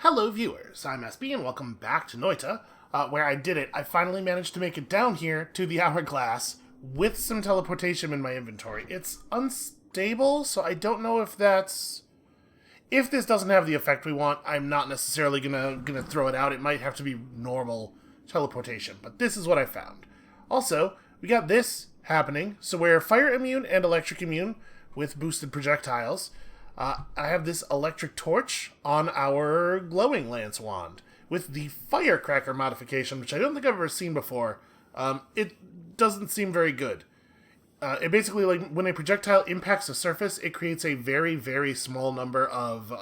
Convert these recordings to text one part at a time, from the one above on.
Hello viewers, I'm SB and welcome back to Noita, where I did it. I finally managed to make it down here to the hourglass with some teleportation in my inventory. It's unstable, so I don't know if that's... If this doesn't have the effect we want, I'm not necessarily gonna throw it out. It might have to be normal teleportation, but this is what I found. Also, we got this happening, so we're fire immune and electric immune with boosted projectiles. I have this electric torch on our glowing lance wand with the firecracker modification, which I don't think I've ever seen before. It doesn't seem very good. It basically, like, when a projectile impacts a surface, it creates a very, very small number of,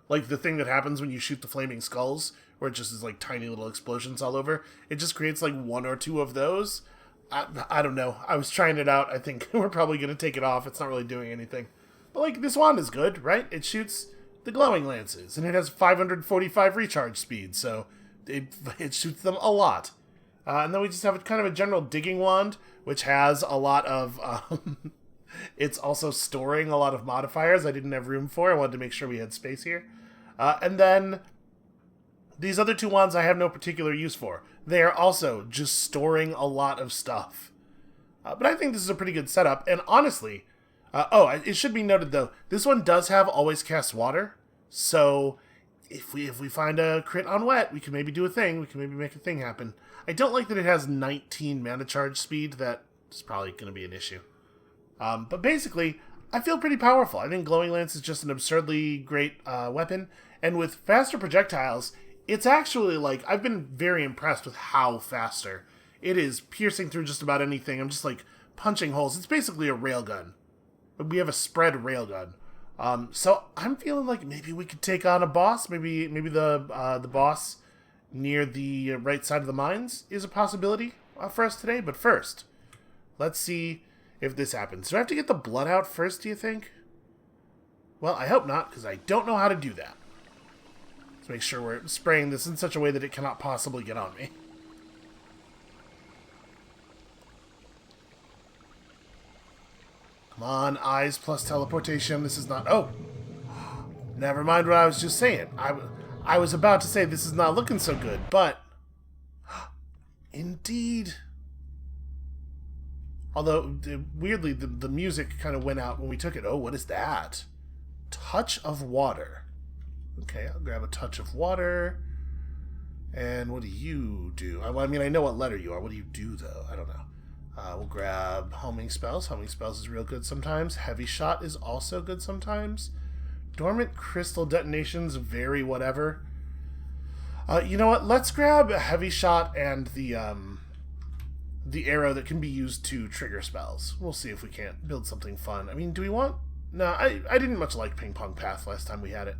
like the thing that happens when you shoot the flaming skulls, where it just is, like, tiny little explosions all over. It just creates, like, one or two of those. I don't know. I was trying it out. I think we're probably going to take it off. It's not really doing anything. But, like, this wand is good, right? It shoots the glowing lances, and it has 545 recharge speed, so it shoots them a lot. And then we just have kind of a general digging wand, which has a lot of... it's also storing a lot of modifiers I didn't have room for. I wanted to make sure we had space here. And then these other two wands I have no particular use for. They are also just storing a lot of stuff. But I think this is a pretty good setup, and honestly... it should be noted, though, this one does have always cast water, so if we find a crit on wet, we can maybe do a thing, we can maybe make a thing happen. I don't like that it has 19 mana charge speed. That is probably going to be an issue. But basically, I feel pretty powerful. I think Glowing Lance is just an absurdly great weapon, and with faster projectiles, it's actually, like, I've been very impressed with how faster. It is piercing through just about anything. I'm just, like, punching holes. It's basically a railgun. We have a spread railgun. So I'm feeling like maybe we could take on a boss. Maybe the boss near the right side of the mines is a possibility for us today. But first, let's see if this happens. Do I have to get the blood out first, do you think? Well, I hope not, because I don't know how to do that. Let's make sure we're spraying this in such a way that it cannot possibly get on me. Come on, eyes plus teleportation. This is not... Oh! Never mind what I was just saying. I was about to say this is not looking so good, but... Indeed. Although, weirdly, the music kind of went out when we took it. Oh, what is that? Touch of water. Okay, I'll grab a touch of water. And what do you do? I mean, I know what letter you are. What do you do, though? I don't know. We'll grab Homing Spells. Homing Spells is real good sometimes. Heavy Shot is also good sometimes. Dormant Crystal Detonations, very whatever. You know what? Let's grab a Heavy Shot and the arrow that can be used to trigger spells. We'll see if we can't build something fun. I mean, do we want... No, I didn't much like Ping Pong Path last time we had it.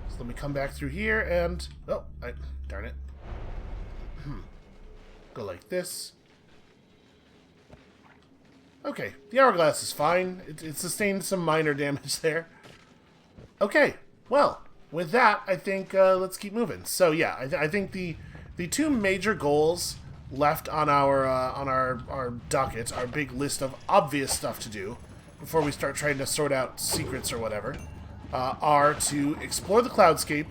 So let me come back through here and... Oh, darn it. Go like this. Okay, the hourglass is fine. It sustained some minor damage there. Okay, well, with that, I think let's keep moving. So yeah, I think the two major goals left on our docket, our big list of obvious stuff to do before we start trying to sort out secrets or whatever, are to explore the cloudscape.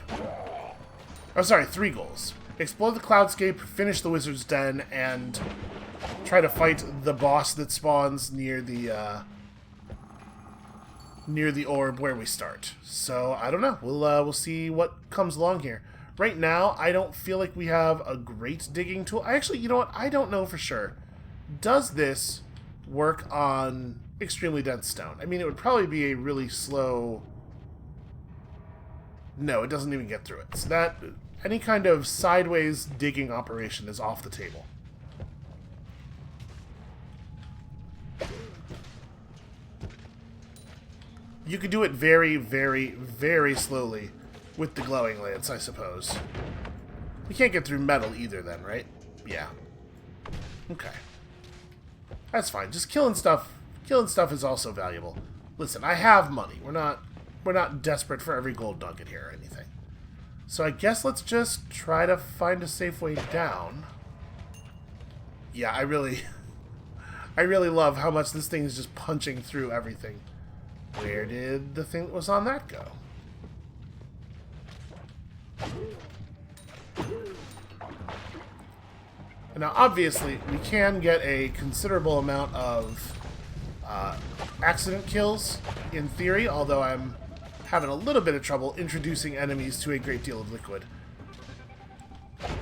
Oh, sorry, 3 goals: explore the cloudscape, finish the wizard's den, and try to fight the boss that spawns near the orb where we start. So I don't know. We'll see what comes along here. Right now, I don't feel like we have a great digging tool. Actually, you know what? I don't know for sure. Does this work on extremely dense stone? I mean, it would probably be a really slow... No, it doesn't even get through it. So that any kind of sideways digging operation is off the table. You could do it very, very, very slowly with the glowing lance, I suppose. We can't get through metal either then, right? Yeah. Okay. That's fine. Just killing stuff is also valuable. Listen, I have money. We're not desperate for every gold nugget here or anything. So I guess let's just try to find a safe way down. Yeah, I really love how much this thing is just punching through everything. Where did the thing that was on that go? And now, obviously, we can get a considerable amount of accident kills, in theory, although I'm having a little bit of trouble introducing enemies to a great deal of liquid. I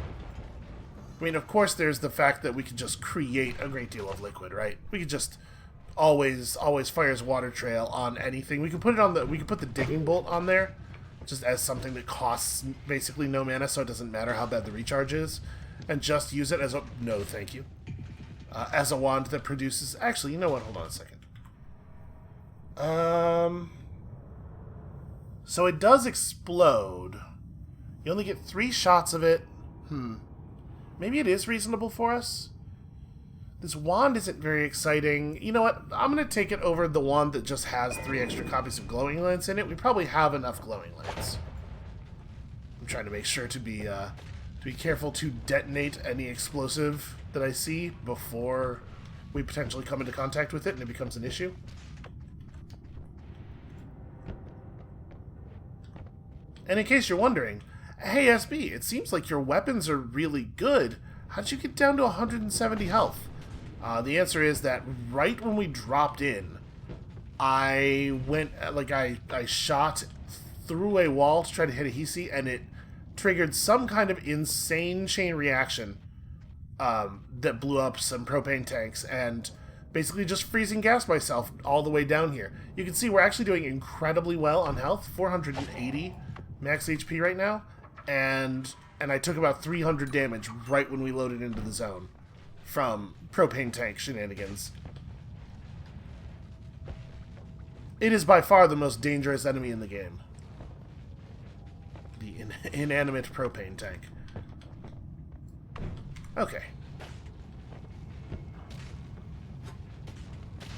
mean, of course, there's the fact that we could just create a great deal of liquid, right? We could just always fires water trail on anything. We could put it on the, we could put the digging bolt on there, just as something that costs basically no mana, so it doesn't matter how bad the recharge is, and just use it as a, no thank you, as a wand that produces, actually, you know what, hold on a second. So it does explode. You only get 3 shots of it. Maybe it is reasonable for us. This wand isn't very exciting. You know what? I'm going to take it over the wand that just has 3 extra copies of glowing lance in it. We probably have enough glowing lance. I'm trying to make sure to be careful to detonate any explosive that I see before we potentially come into contact with it and it becomes an issue. And in case you're wondering, hey SB, it seems like your weapons are really good. How'd you get down to 170 health? The answer is that right when we dropped in, I went, like, I shot through a wall to try to hit a Hisi, and it triggered some kind of insane chain reaction that blew up some propane tanks, and basically just freezing gas myself all the way down here. You can see we're actually doing incredibly well on health, 480 max HP right now, and I took about 300 damage right when we loaded into the zone from propane tank shenanigans. It is by far the most dangerous enemy in the game. The inanimate propane tank. Okay.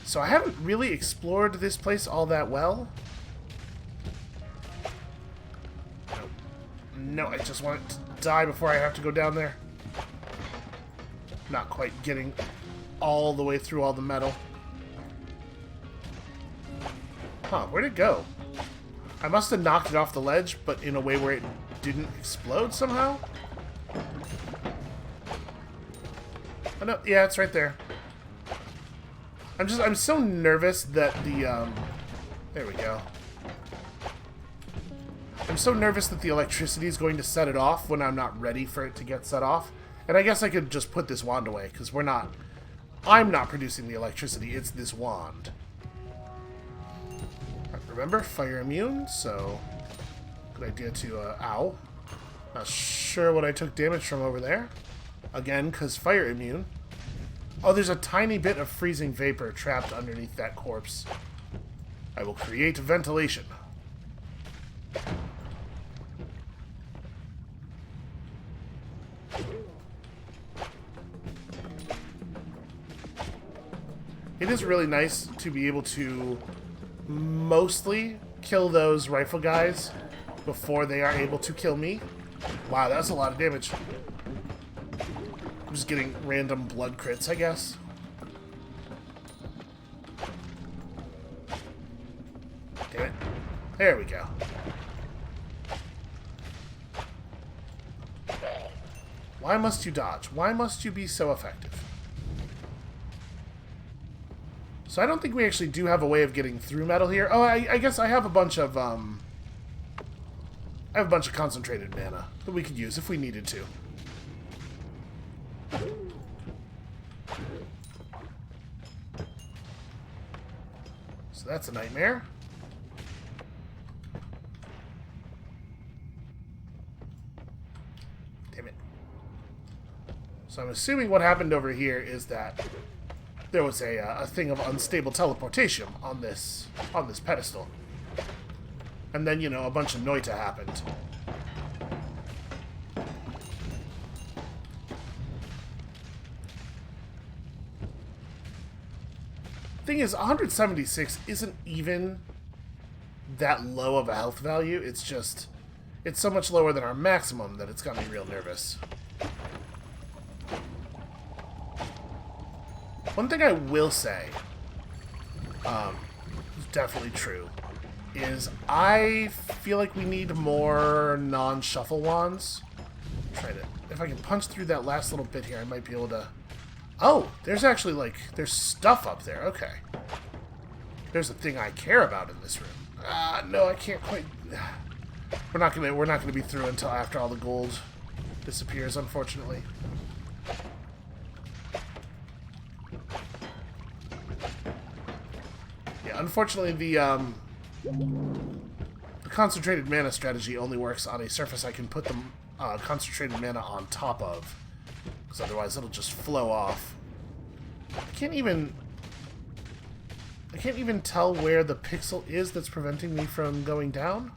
So I haven't really explored this place all that well. No, I just want it to die before I have to go down there. Not quite getting all the way through all the metal. Huh, where'd it go? I must have knocked it off the ledge, but in a way where it didn't explode somehow? Oh no, yeah, it's right there. I'm so nervous that the, there we go. I'm so nervous that the electricity is going to set it off when I'm not ready for it to get set off. And I guess I could just put this wand away, because I'm not producing the electricity, it's this wand. Remember, fire immune, so good idea to, ow. Not sure what I took damage from over there. Again, because fire immune. Oh, there's a tiny bit of freezing vapor trapped underneath that corpse. I will create ventilation. It is really nice to be able to mostly kill those rifle guys before they are able to kill me. Wow, that's a lot of damage. I'm just getting random blood crits, I guess. Damn it. There we go. Why must you dodge? Why must you be so effective? So I don't think we actually do have a way of getting through metal here. Oh, I guess I have a bunch of, I have a bunch of concentrated mana that we could use if we needed to. So that's a nightmare. Damn it. So I'm assuming what happened over here is that there was a thing of unstable teleportation on this pedestal. And then, you know, a bunch of Noita happened. Thing is, 176 isn't even that low of a health value. It's just, it's so much lower than our maximum that it's got me real nervous. One thing I will say, is definitely true, is I feel like we need more non-shuffle wands. Try to... If I can punch through that last little bit here, I might be able to... Oh! There's actually, like... There's stuff up there. Okay. There's a thing I care about in this room. No, I can't quite... We're not gonna be through until after all the gold disappears, unfortunately. Yeah, unfortunately, the concentrated mana strategy only works on a surface I can put the concentrated mana on top of, because otherwise it'll just flow off. I can't even tell where the pixel is that's preventing me from going down.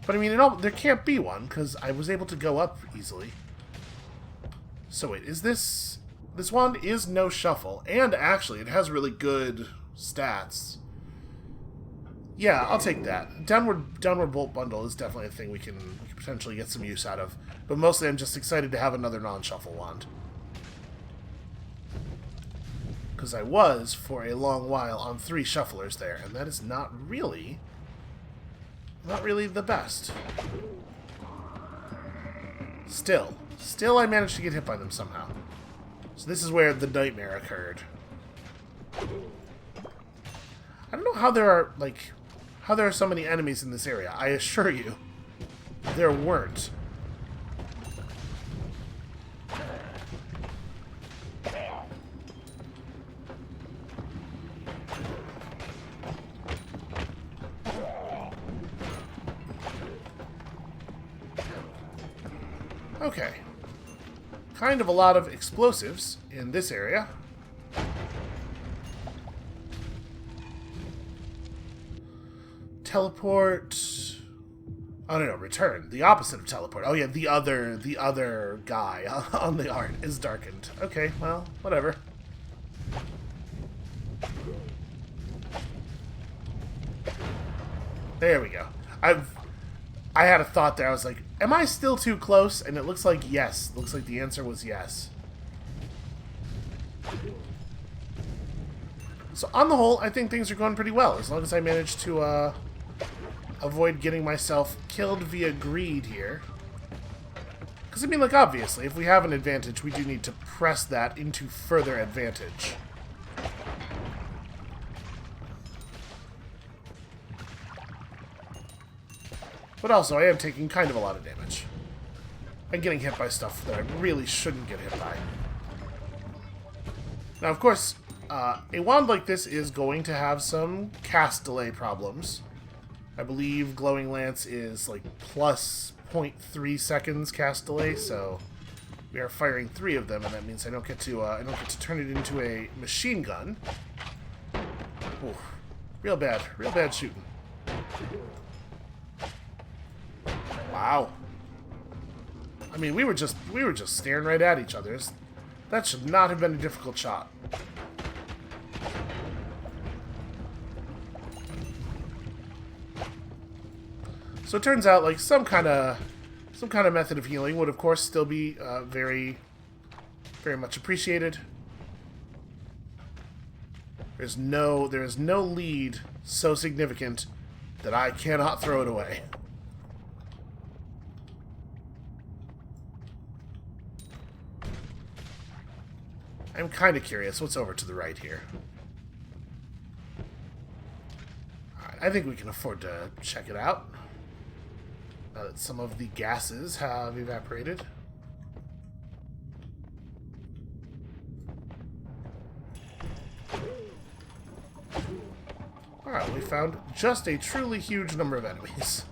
But I mean, there can't be one, because I was able to go up easily. So wait, is this... This wand is no shuffle, and actually, it has really good stats. Yeah, I'll take that. Downward Bolt Bundle is definitely a thing we can potentially get some use out of. But mostly I'm just excited to have another non-shuffle wand. Because I was, for a long while, on 3 shufflers there, and that is not really the best. Still I managed to get hit by them somehow. So this is where the nightmare occurred. I don't know how there are so many enemies in this area. I assure you, there weren't. Okay. Kind of a lot of explosives in this area. Teleport. Oh no, return. The opposite of teleport. Oh yeah, the other guy on the art is darkened. Okay, well, whatever. There we go. I had a thought there. I was like, am I still too close? And it looks like yes. Looks like the answer was yes. So on the whole, I think things are going pretty well. As long as I manage to avoid getting myself killed via greed here. Because, I mean, like, obviously, if we have an advantage, we do need to press that into further advantage. But also, I am taking kind of a lot of damage. And getting hit by stuff that I really shouldn't get hit by. Now, of course, a wand like this is going to have some cast delay problems. I believe Glowing Lance is, like, plus 0.3 seconds cast delay, so we are firing 3 of them, and that means I don't get to turn it into a machine gun. Ooh, real bad shooting. Wow. I mean, we were just staring right at each other. That should not have been a difficult shot. So it turns out, like, some kind of method of healing would, of course, still be very, very much appreciated. There is no lead so significant that I cannot throw it away. I'm kind of curious what's over to the right here. Alright, I think we can afford to check it out. Now that some of the gases have evaporated. Alright, we found just a truly huge number of enemies.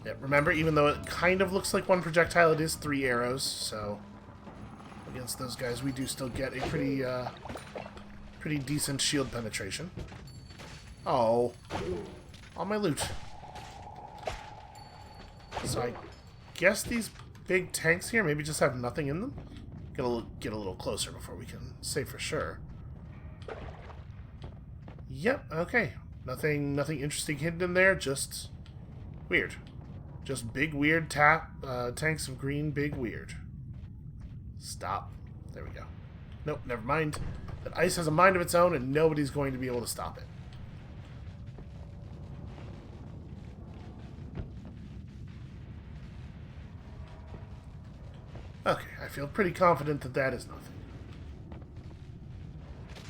Yeah, remember, even though it kind of looks like one projectile, it is 3 arrows, so against those guys we do still get a pretty decent shield penetration. Oh, all my loot. So I guess these big tanks here maybe just have nothing in them? Get a little closer before we can say for sure. Yep, okay. Nothing interesting hidden in there, just weird. Just big weird tanks of green, big weird. Stop. There we go. Nope, never mind. That ice has a mind of its own, and nobody's going to be able to stop it. Okay, I feel pretty confident that that is nothing.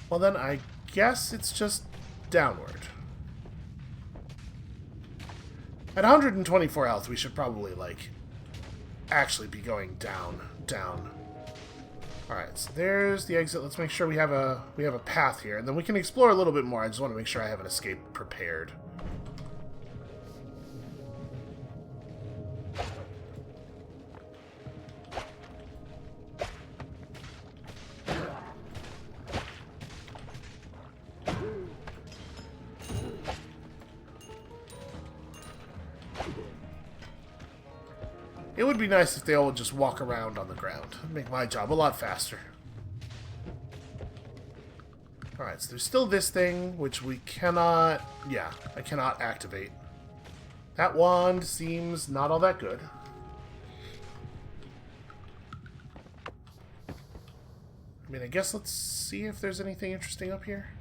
Well then, I guess it's just downward. At 124 health, we should probably, like, actually be going down. Alright, so there's the exit. Let's make sure we have a path here, and then we can explore a little bit more. I just want to make sure I have an escape prepared. It would be nice if they all would just walk around on the ground. It'd make my job a lot faster. Alright, so there's still this thing, which we cannot... Yeah, I cannot activate. That wand seems not all that good. I mean, I guess let's see if there's anything interesting up here.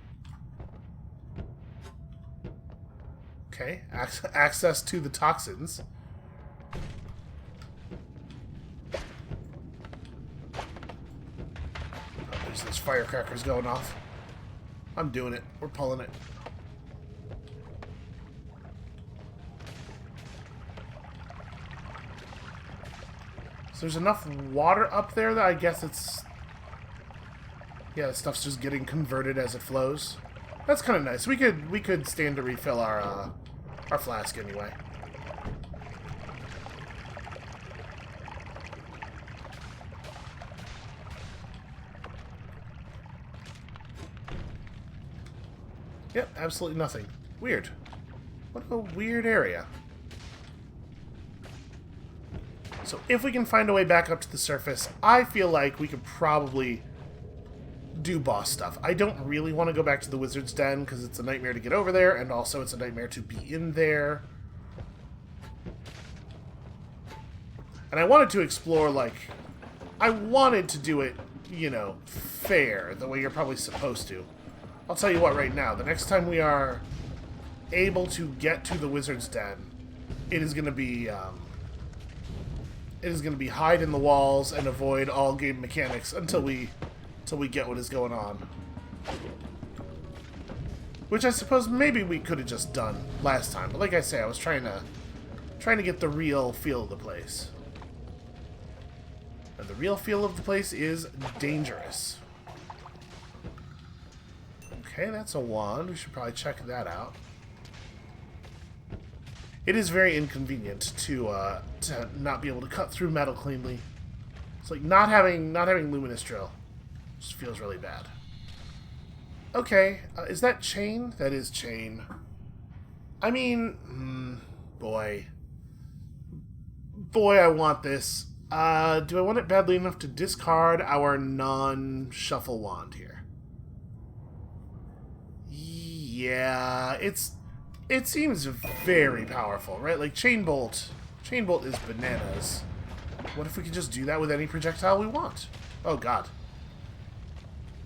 Okay, access to the toxins. There's firecrackers going off. I'm doing it. We're pulling it. So there's enough water up there that I guess it's... Yeah, the stuff's just getting converted as it flows. That's kind of nice. We could stand to refill our flask anyway. Yep, absolutely nothing. Weird. What a weird area. So if we can find a way back up to the surface, I feel like we could probably do boss stuff. I don't really want to go back to the Wizard's Den because it's a nightmare to get over there, and also it's a nightmare to be in there. And I wanted to explore, like... I wanted to do it, you know, fair, the way you're probably supposed to. I'll tell you what right now, the next time we are able to get to the Wizard's Den, it is going to be hide in the walls and avoid all game mechanics until we get what is going on. Which I suppose maybe we could have just done last time, but like I say, I was trying to get the real feel of the place. And the real feel of the place is dangerous. Okay, that's a wand. We should probably check that out. It is very inconvenient to not be able to cut through metal cleanly. It's like not having luminous drill. Just feels really bad. Okay, is that chain? That is chain. I mean, boy, I want this. Do I want it badly enough to discard our non-shuffle wand here? Yeah, it seems very powerful, right? Like chain bolt is bananas. What if we could just do that with any projectile we want? Oh god.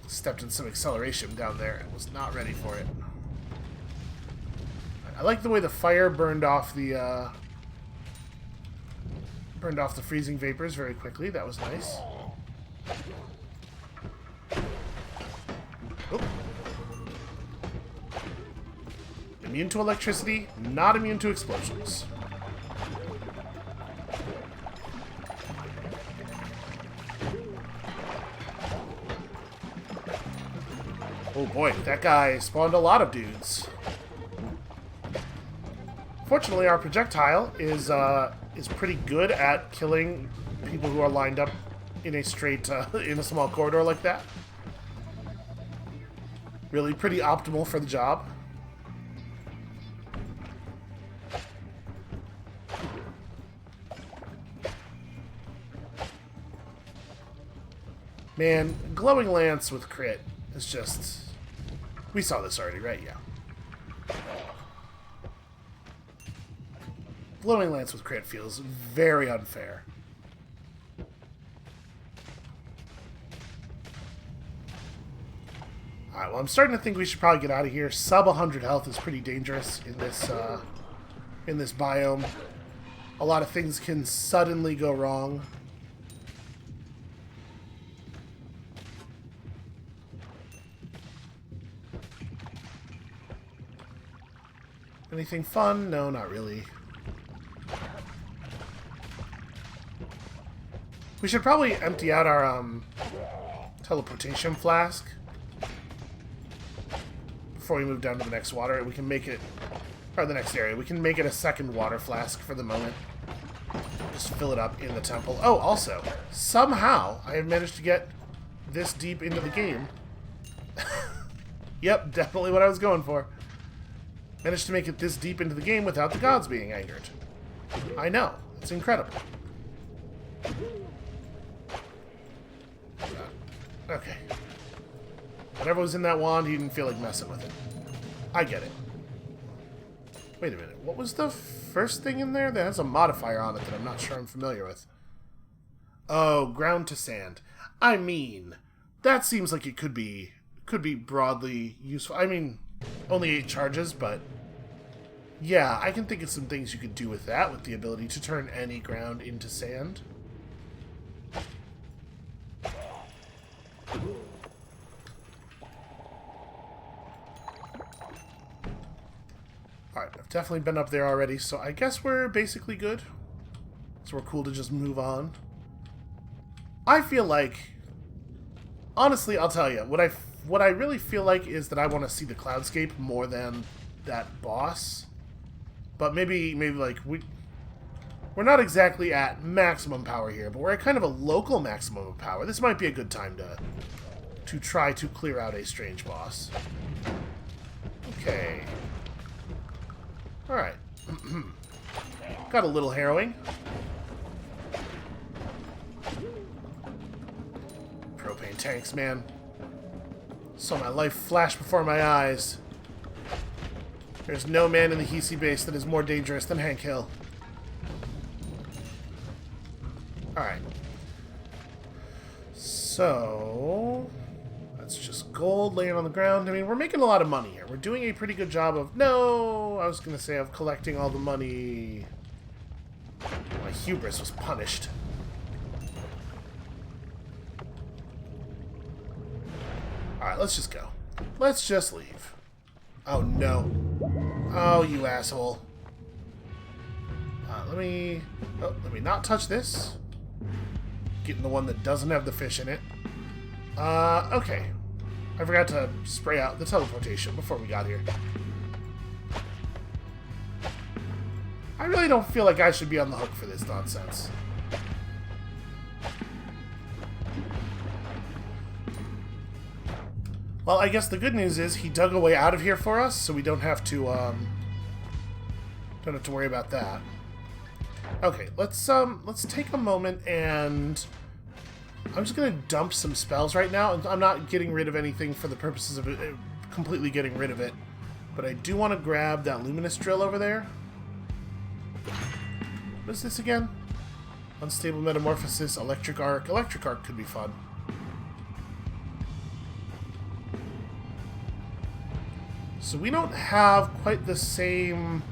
Stepped in some acceleration down there and was not ready for it. I like the way the fire burned off the freezing vapors very quickly. That was nice. Oh. Immune to electricity, not immune to explosions. Oh boy, that guy spawned a lot of dudes. Fortunately, our projectile is pretty good at killing people who are lined up in a straight, in a small corridor like that. Really pretty optimal for the job. Man, glowing lance with crit is just... We saw this already, right? Yeah. Glowing lance with crit feels very unfair. Alright, well, I'm starting to think we should probably get out of here. Sub 100 health is pretty dangerous in this biome. A lot of things can suddenly go wrong. Anything fun? No, not really. We should probably empty out our teleportation flask before we move down to the next water. We can make it, or the next area, we can make it a second water flask for the moment. Just fill it up in the temple. Oh, also, somehow I have managed to get this deep into the game. Yep, definitely what I was going for. Managed to make it this deep into the game without the gods being angered. I know, it's incredible. Okay. Whatever was in that wand, he didn't feel like messing with it. I get it. Wait a minute, what was the first thing in there? That has a modifier on it that I'm not sure I'm familiar with. Oh, ground to sand. I mean, that seems like it could be broadly useful. I mean, only 8 charges, but yeah, I can think of some things you could do with that, with the ability to turn any ground into sand. Alright, I've definitely been up there already, so I guess we're basically good. So we're cool to just move on. I feel like, honestly, I'll tell you, what I really feel like is that I want to see the cloudscape more than that boss. But maybe like we're not exactly at maximum power here, but we're at kind of a local maximum of power. This might be a good time to try to clear out a strange boss. Okay. Alright. Got a little harrowing. Propane tanks, man. Saw my life flash before my eyes. There's no man in the Hisi base that is more dangerous than Hank Hill. Alright. So, that's just gold laying on the ground. I mean, we're making a lot of money here. We're doing a pretty good job of... No! I was going to say of collecting all the money. My hubris was punished. Alright, let's just go. Let's just leave. Oh, no. Oh, you asshole. Let me not touch this. Getting the one that doesn't have the fish in it. Okay. I forgot to spray out the teleportation before we got here. I really don't feel like I should be on the hook for this nonsense. Well, I guess the good news is he dug a way out of here for us, so we don't have to worry about that. Okay, let's take a moment and I'm just gonna dump some spells right now. I'm not getting rid of anything for the purposes of it, completely getting rid of it, but I do want to grab that luminous drill over there. What is this again? Unstable metamorphosis, electric arc. Electric arc could be fun. So we don't have quite the same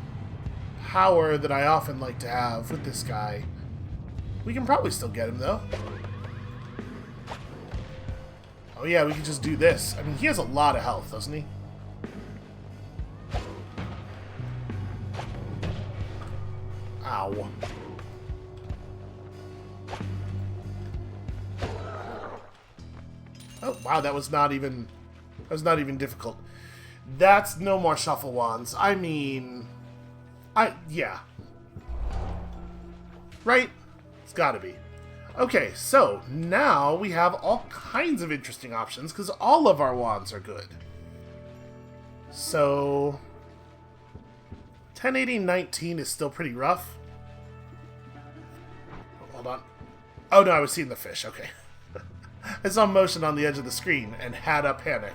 power that I often like to have with this guy. We can probably still get him, though. Oh yeah, we can just do this. I mean, he has a lot of health, doesn't he? Ow. Oh, wow, that was not even difficult. That's no more shuffle wands. I mean... yeah. Right? It's gotta be. Okay, so now we have all kinds of interesting options, because all of our wands are good. So... 1080-19 is still pretty rough. Hold on. Oh no, I was seeing the fish, okay. I saw motion on the edge of the screen and had a panic.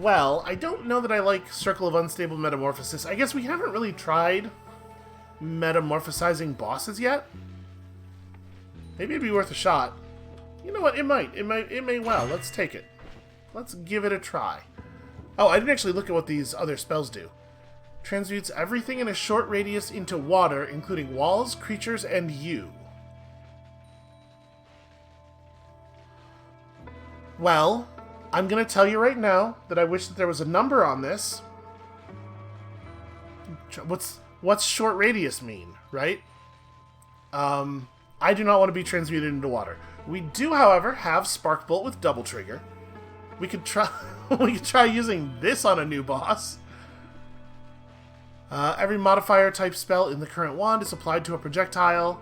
Well, I don't know that I like Circle of Unstable Metamorphosis. I guess we haven't really tried metamorphosizing bosses yet. Maybe it'd be worth a shot. You know what? It may well. Let's take it. Let's give it a try. Oh, I didn't actually look at what these other spells do. Transmutes everything in a short radius into water, including walls, creatures, and you. Well, I'm going to tell you right now that I wish that there was a number on this. What's short radius mean, right? I do not want to be transmuted into water. We do, however, have Spark Bolt with double trigger. We could try we could try using this on a new boss. Every modifier type spell in the current wand is applied to a projectile.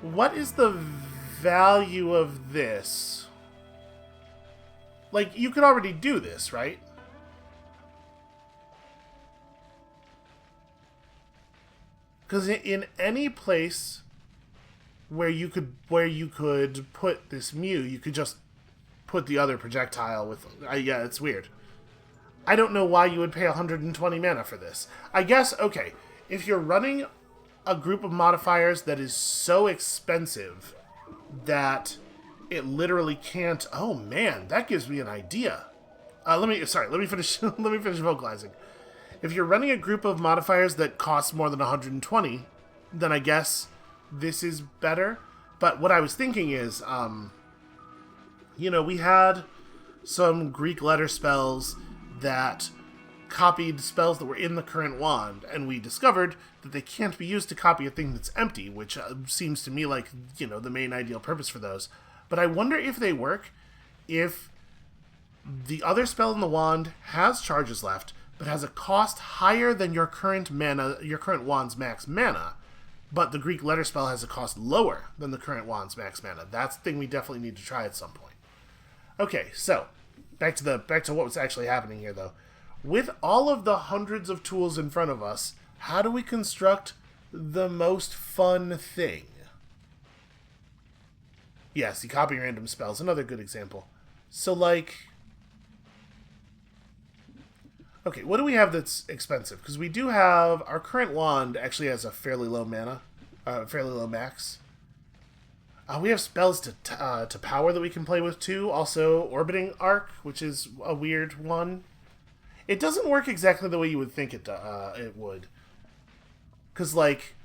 What is the value of this? Like, you could already do this, right? Because in any place where you could put this Mew, you could just put the other projectile with... yeah, it's weird. I don't know why you would pay 120 mana for this. I guess, okay, if you're running a group of modifiers that is so expensive that it literally can't... Oh man, that gives me an idea. Let me finish vocalizing. If you're running a group of modifiers that cost more than 120, then I guess this is better. But what I was thinking is, you know, we had some Greek letter spells that copied spells that were in the current wand, and we discovered that they can't be used to copy a thing that's empty, which seems to me like, you know, the main ideal purpose for those. But I wonder if they work if the other spell in the wand has charges left, but has a cost higher than your current wand's max mana, but the Greek letter spell has a cost lower than the current wand's max mana. That's the thing we definitely need to try at some point. Okay, so back to what was actually happening here, though. With all of the hundreds of tools in front of us, how do we construct the most fun thing? Yes, the copy random spells, another good example. So, like... Okay, what do we have that's expensive? Because we do have... Our current wand actually has a fairly low mana. Fairly low max. We have spells to power that we can play with, too. Also, Orbiting Arc, which is a weird one. It doesn't work exactly the way you would think it would. Because, like,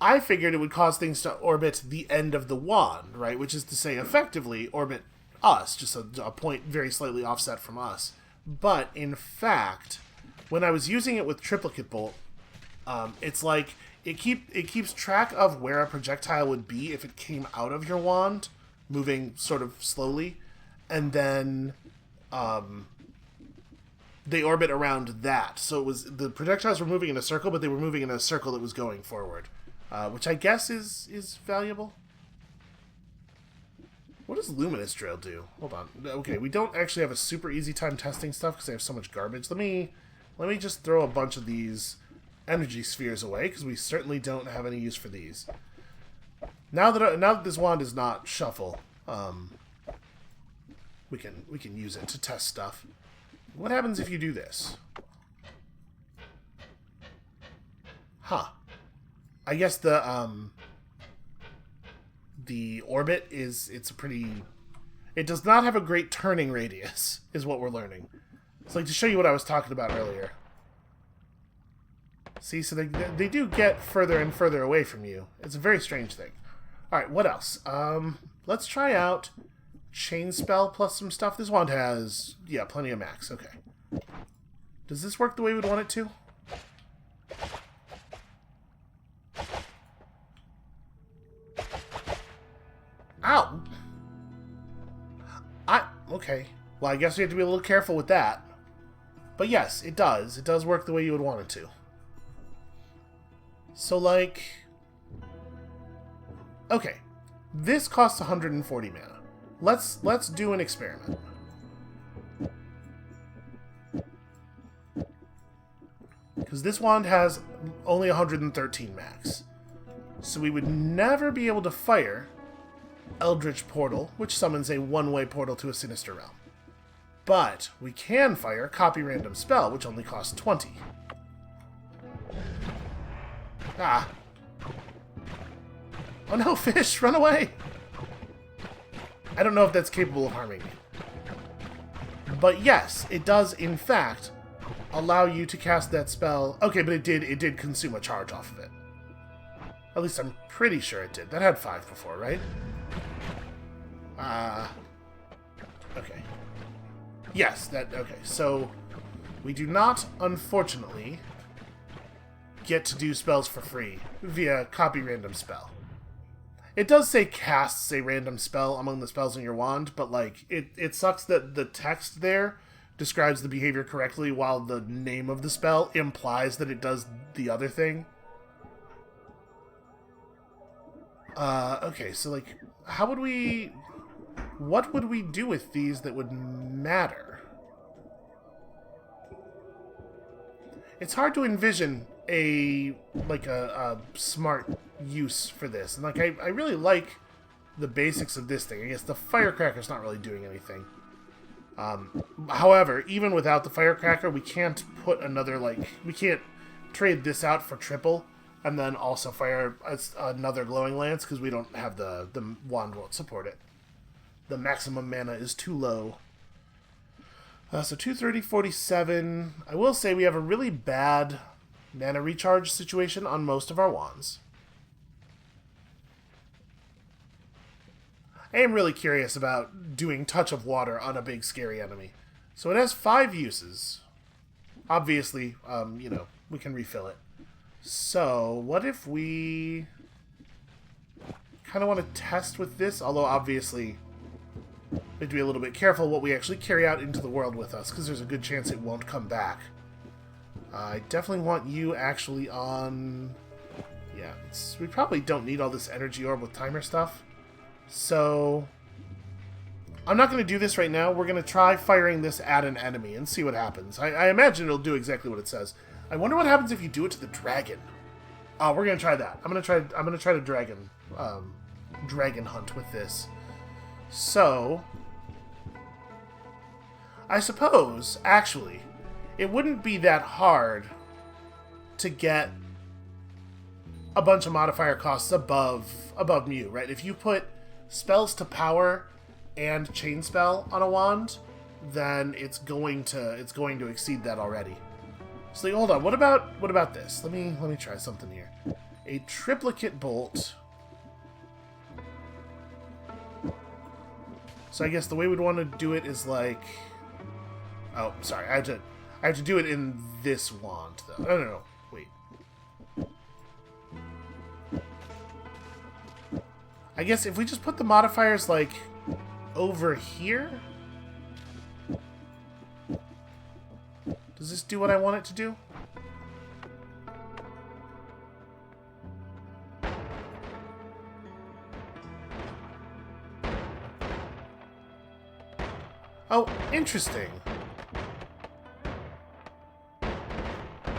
I figured it would cause things to orbit the end of the wand, right? Which is to say, effectively, orbit us. Just a point very slightly offset from us. But, in fact, when I was using it with Triplicate Bolt, it's like... It keeps track of where a projectile would be if it came out of your wand, moving sort of slowly, and then they orbit around that. So it was the projectiles were moving in a circle, but they were moving in a circle that was going forward, which I guess is valuable. What does Luminous Drill do? Hold on. Okay, we don't actually have a super easy time testing stuff because I have so much garbage. Let me just throw a bunch of these energy spheres away, because we certainly don't have any use for these. Now that this wand is not shuffle, we can use it to test stuff. What happens if you do this? Huh. I guess the orbit it's pretty... It does not have a great turning radius, is what we're learning. It's like to show you what I was talking about earlier. See, so they do get further and further away from you. It's a very strange thing. Alright, what else? Let's try out Chain Spell plus some stuff. This wand has, yeah, plenty of max. Okay. Does this work the way we'd want it to? Ow! Okay. Well, I guess we have to be a little careful with that. But yes, it does. It does work the way you would want it to. So, like... Okay. This costs 140 mana. Let's do an experiment. Because this wand has only 113 max. So we would never be able to fire Eldritch Portal, which summons a one-way portal to a Sinister Realm. But we can fire Copy Random Spell, which only costs 20. Ah. Oh no, fish! Run away! I don't know if that's capable of harming me. But yes, it does, in fact, allow you to cast that spell. Okay, but it did consume a charge off of it. At least I'm pretty sure it did. That had 5 before, right? Okay. Yes, okay. So, we do not, unfortunately, get to do spells for free via copy random spell. It does say casts a random spell among the spells in your wand, but, like, it sucks that the text there describes the behavior correctly while the name of the spell implies that it does the other thing. Okay, so, like, how would we... What would we do with these that would matter? It's hard to envision a smart use for this. And, like, I really like the basics of this thing. I guess the firecracker's not really doing anything. However, even without the firecracker, we can't put another, like... We can't trade this out for triple and then also fire another glowing lance because we don't have the wand won't support it. The maximum mana is too low. So 230, 47. I will say we have a really bad mana recharge situation on most of our wands. I am really curious about doing Touch of Water on a big scary enemy. So it has 5 uses. Obviously, you know, we can refill it. So, what if we kind of want to test with this? Although, obviously, we have to be a little bit careful what we actually carry out into the world with us, because there's a good chance it won't come back. I definitely want you actually on... Yeah, we probably don't need all this energy orb with timer stuff. So, I'm not going to do this right now. We're going to try firing this at an enemy and see what happens. I imagine it'll do exactly what it says. I wonder what happens if you do it to the dragon. Oh, we're going to try that. I'm going to try to dragon hunt with this. So, I suppose, actually, it wouldn't be that hard to get a bunch of modifier costs above Mew, right? If you put spells to power and chain spell on a wand, then it's going to exceed that already. So hold on, what about this? Let me try something here. A triplicate bolt. So I guess the way we'd want to do it is like... Oh, sorry, I have to do it in this wand though. No, wait. I guess if we just put the modifiers like over here. Does this do what I want it to do? Oh, interesting.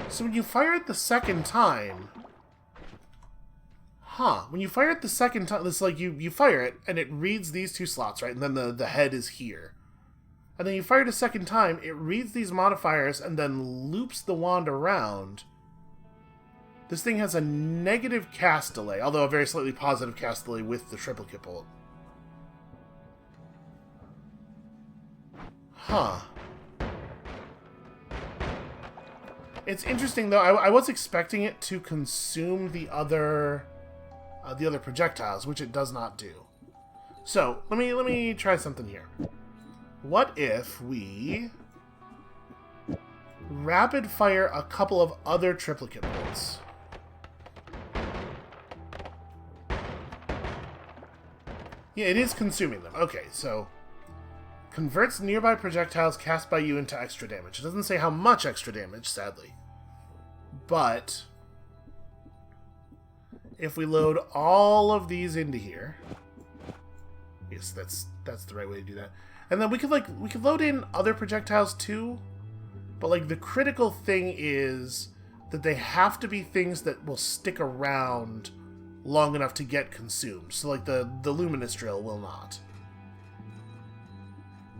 So when you fire it the second time... When you fire it the second time, it's like you fire it, and it reads these 2 slots, right? And then the head is here. And then you fire it a second time, it reads these modifiers, and then loops the wand around. This thing has a negative cast delay, although a very slightly positive cast delay with the triplicate bolt. It's interesting, though. I was expecting it to consume the other projectiles, which it does not do. So, let me try something here. What if we rapid fire a couple of other triplicate bolts? Yeah, it is consuming them. Okay, so converts nearby projectiles cast by you into extra damage. It doesn't say how much extra damage, sadly. But if we load all of these into here, yes, that's the right way to do that. And then we could load in other projectiles too, but like the critical thing is that they have to be things that will stick around long enough to get consumed. So like the luminous drill will not.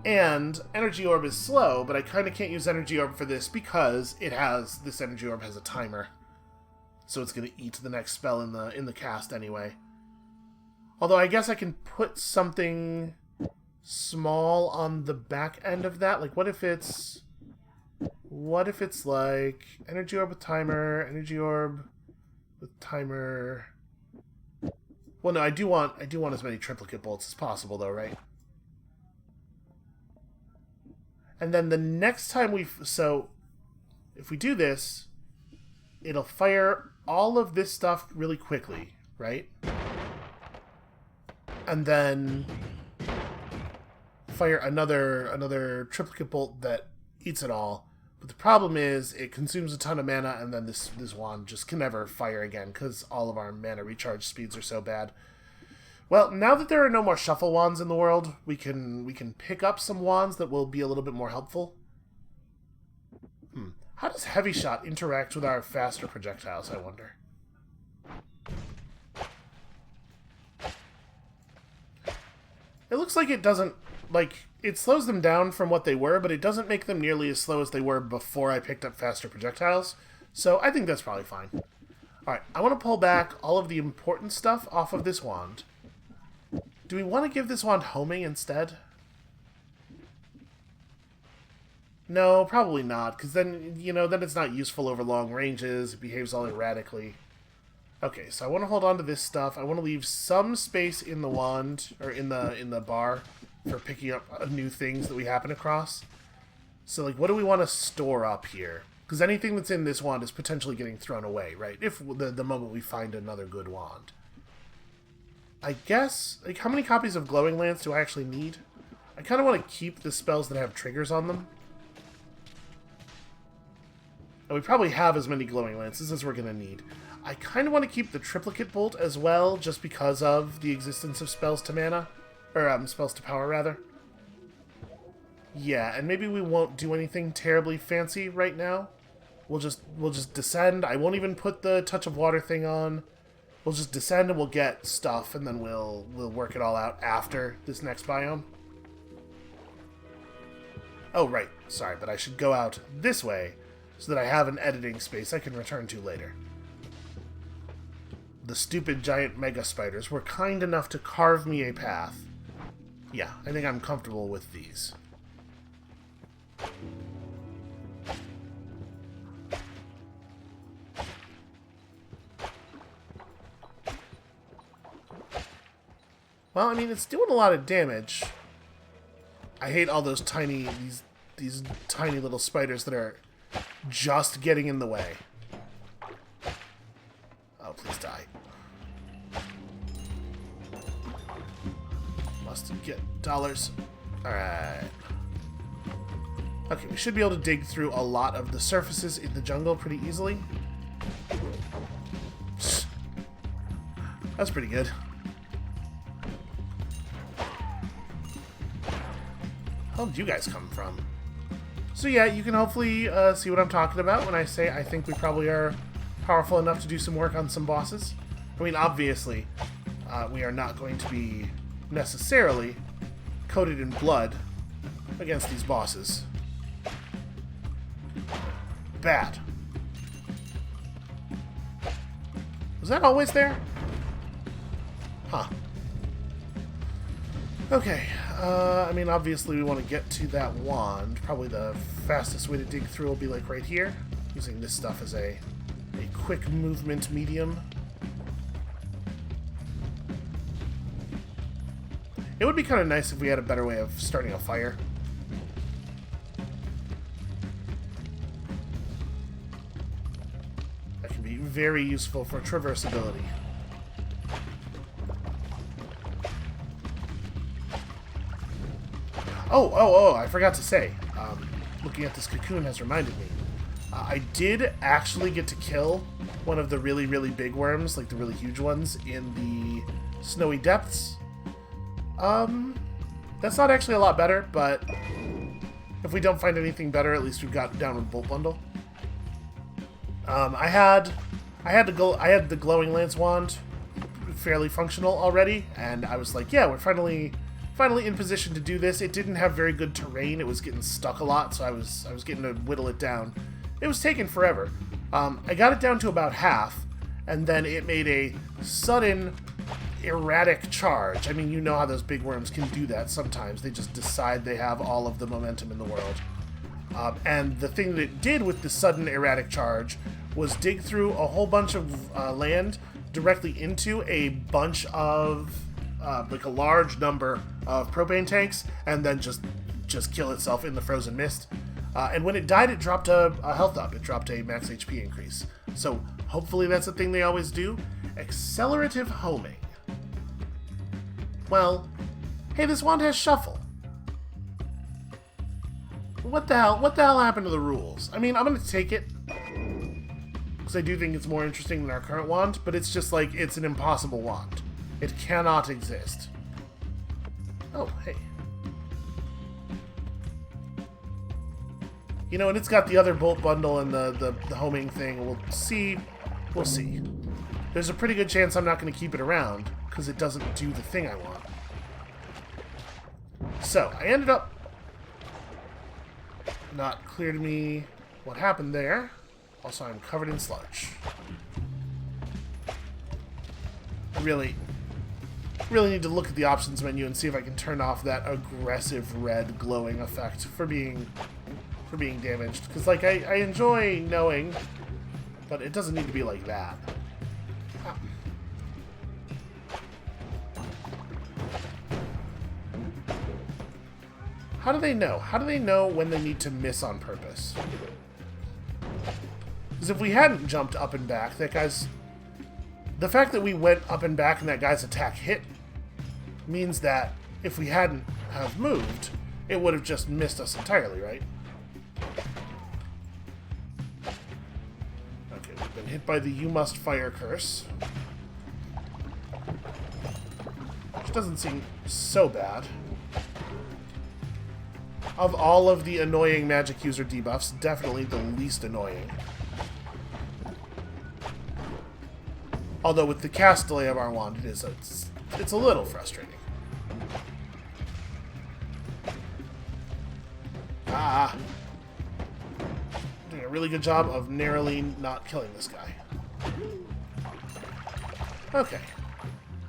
And energy orb is slow, but I kind of can't use energy orb for this because this energy orb has a timer. So it's going to eat the next spell in the cast anyway. Although I guess I can put something small on the back end of that? Like, what if it's like energy orb with timer, energy orb with timer? Well, no, I do want as many triplicate bolts as possible, though, right? And then the next time so if we do this, it'll fire all of this stuff really quickly, right? And then fire another triplicate bolt that eats it all. But the problem is it consumes a ton of mana, and then this wand just can never fire again because all of our mana recharge speeds are so bad. Well, now that there are no more shuffle wands in the world, we can pick up some wands that will be a little bit more helpful. How does Heavy Shot interact with our faster projectiles, I wonder? It looks like it doesn't, like, it slows them down from what they were, but it doesn't make them nearly as slow as they were before I picked up faster projectiles. So I think that's probably fine. Alright, I want to pull back all of the important stuff off of this wand. Do we want to give this wand homing instead? No, probably not, because then, then it's not useful over long ranges, it behaves all erratically. Okay, so I want to hold on to this stuff. I want to leave some space in the wand, or in the bar, for picking up new things that we happen across. So, like, what do we want to store up here? Because anything that's in this wand is potentially getting thrown away, right? If the moment we find another good wand. I guess, like, how many copies of Glowing Lance do I actually need? I kind of want to keep the spells that have triggers on them. And we probably have as many Glowing Lances as we're going to need. I kind of want to keep the Triplicate Bolt as well, just because of the existence of spells to mana. Or, spells to power, rather. Yeah, and maybe we won't do anything terribly fancy right now. We'll just descend. I won't even put the Touch of Water thing on. We'll just descend and we'll get stuff, and then we'll work it all out after this next biome. Oh, right. Sorry, but I should go out this way, so that I have an editing space I can return to later. The stupid giant mega spiders were kind enough to carve me a path. Yeah, I think I'm comfortable with these. Well, I mean, it's doing a lot of damage. I hate all those tiny, these tiny little spiders that are just getting in the way. Oh, please die. Must get dollars. Alright. Okay, we should be able to dig through a lot of the surfaces in the jungle pretty easily. That's pretty good. Where did you guys come from? So yeah, you can hopefully see what I'm talking about when I say I think we probably are powerful enough to do some work on some bosses. I mean, obviously, we are not going to be necessarily coated in blood against these bosses. Bad. Was that always there? Huh. Okay, I mean, obviously we want to get to that wand. Probably the fastest way to dig through will be, like, right here, using this stuff as a quick movement medium. It would be kind of nice if we had a better way of starting a fire. That can be very useful for traversability. Oh, I forgot to say, looking at this cocoon has reminded me. I did actually get to kill one of the really, really big worms, like the really huge ones, in the snowy depths. That's not actually a lot better, but if we don't find anything better, at least we've got Downward Bolt Bundle. I had the Glowing Lance wand fairly functional already, and I was like, yeah, we're finally in position to do this. It didn't have very good terrain. It was getting stuck a lot, so I was getting to whittle it down. It was taking forever. I got it down to about half, and then it made a sudden erratic charge. I mean, you know how those big worms can do that sometimes. They just decide they have all of the momentum in the world. And the thing that it did with the sudden erratic charge was dig through a whole bunch of land directly into a bunch of, like a large number of propane tanks, and then just kill itself in the frozen mist. And when it died, it dropped a health up. It dropped a max HP increase. So hopefully that's a thing they always do. Accelerative homing. Well, hey, this wand has shuffle. What the hell happened to the rules? I mean, I'm gonna take it, because I do think it's more interesting than our current wand, but it's just like, it's an impossible wand. It cannot exist. Oh, hey. You know, and it's got the other bolt bundle and the homing thing. We'll see. We'll see. There's a pretty good chance I'm not going to keep it around, because it doesn't do the thing I want. So, I ended up... Not clear to me what happened there. Also, I'm covered in sludge. I really need to look at the options menu and see if I can turn off that aggressive red glowing effect for being damaged. Because, like, I enjoy knowing, but it doesn't need to be like that. How do they know? How do they know when they need to miss on purpose? Because if we hadn't jumped up and back, that guy's... The fact that we went up and back and that guy's attack hit means that if we hadn't have moved, it would have just missed us entirely, right? Okay, we've been hit by the You Must Fire curse. Which doesn't seem so bad. Of all of the annoying magic user debuffs, definitely the least annoying. Although with the cast delay of our wand, it's a little frustrating. Ah! Doing a really good job of narrowly not killing this guy. Okay.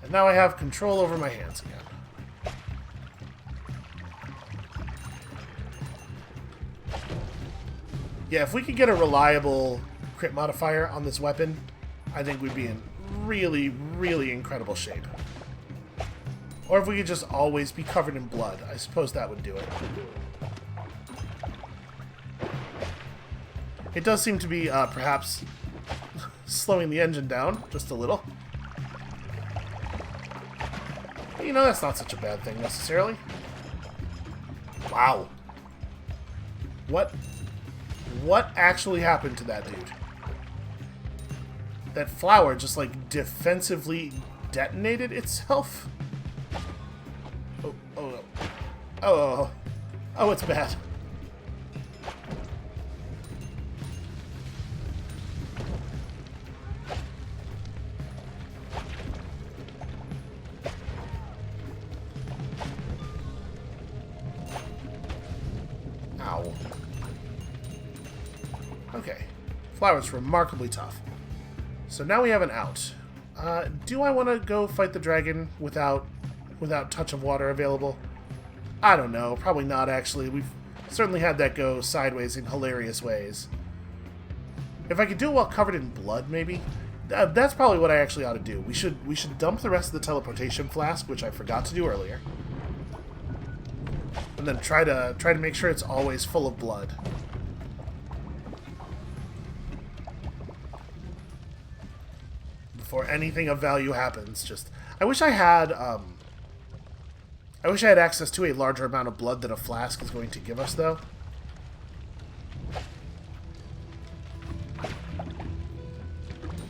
And now I have control over my hands again. Yeah, if we could get a reliable crit modifier on this weapon, I think we'd be in really, really incredible shape. Or if we could just always be covered in blood, I suppose that would do it. It does seem to be, perhaps, slowing the engine down just a little. You know, that's not such a bad thing, necessarily. Wow. What actually happened to that dude? That flower just, like, defensively detonated itself? Oh, it's bad. Ow. Okay. Flower's remarkably tough. So now we have an out. Do I want to go fight the dragon without touch of water available? I don't know. Probably not, actually. We've certainly had that go sideways in hilarious ways. If I could do it while covered in blood, maybe? That's probably what I actually ought to do. We should dump the rest of the teleportation flask, which I forgot to do earlier. And then try to make sure it's always full of blood. Before anything of value happens, I wish I had access to a larger amount of blood than a flask is going to give us, though.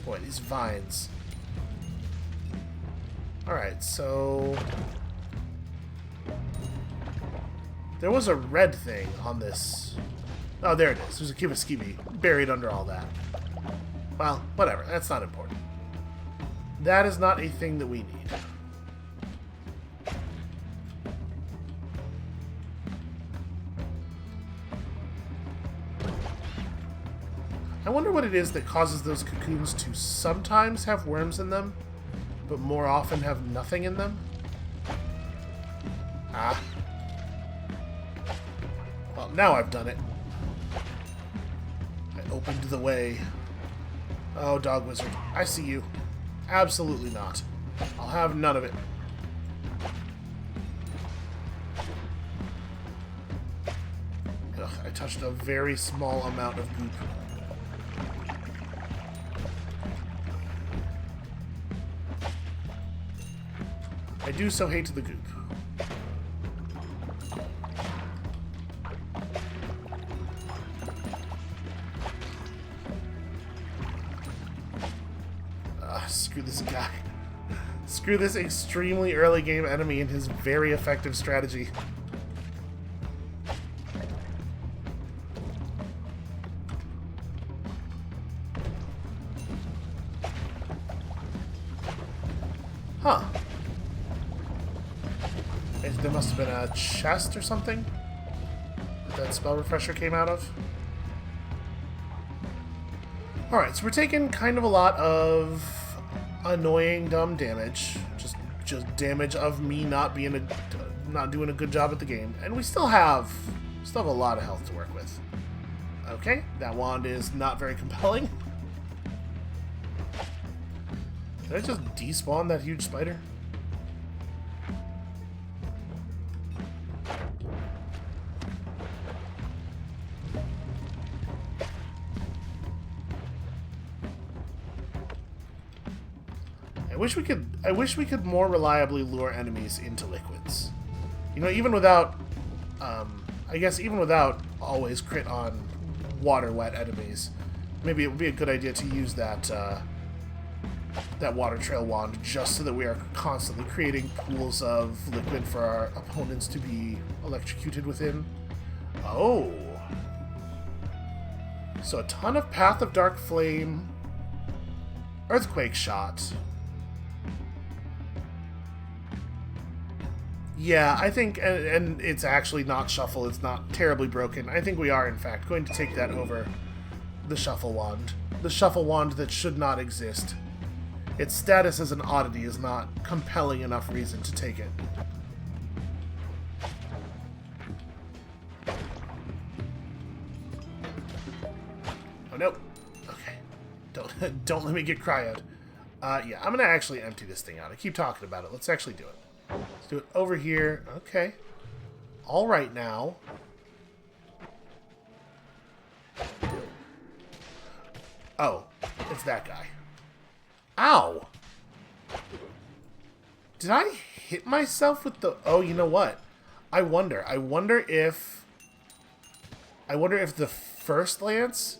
Boy, these vines. Alright, so... There was a red thing on this. Oh, there it is. There's a cube of skibby buried under all that. Well, whatever. That's not important. That is not a thing that we need. I wonder what it is that causes those cocoons to sometimes have worms in them, but more often have nothing in them? Ah. Well, now I've done it. I opened the way. Oh, dog wizard. I see you. Absolutely not. I'll have none of it. Ugh, I touched a very small amount of goop. I do so hate the goop. Screw this guy. Screw this extremely early game enemy and his very effective strategy. Huh. There must have been a chest or something that spell refresher came out of. Alright, so we're taking kind of a lot of annoying, dumb damage. Just damage of me not doing a good job at the game. And we still have a lot of health to work with. Okay, that wand is not very compelling. Did I just despawn that huge spider? I wish we could more reliably lure enemies into liquids. You know, even without, I guess even without always crit on water wet enemies, maybe it would be a good idea to use that that water trail wand just so that we are constantly creating pools of liquid for our opponents to be electrocuted within. Oh. So a ton of Path of Dark Flame, Earthquake Shot. Yeah, I think, and it's actually not Shuffle, it's not terribly broken. I think we are, in fact, going to take that over the Shuffle Wand. The Shuffle Wand that should not exist. Its status as an oddity is not compelling enough reason to take it. Oh, no. Okay. Don't let me get cryoed. Yeah, I'm going to actually empty this thing out. I keep talking about it. Let's actually do it. Let's do it over here. Okay. All right now. Oh, it's that guy. Ow! Did I hit myself with the... Oh, you know what? I wonder if the first lance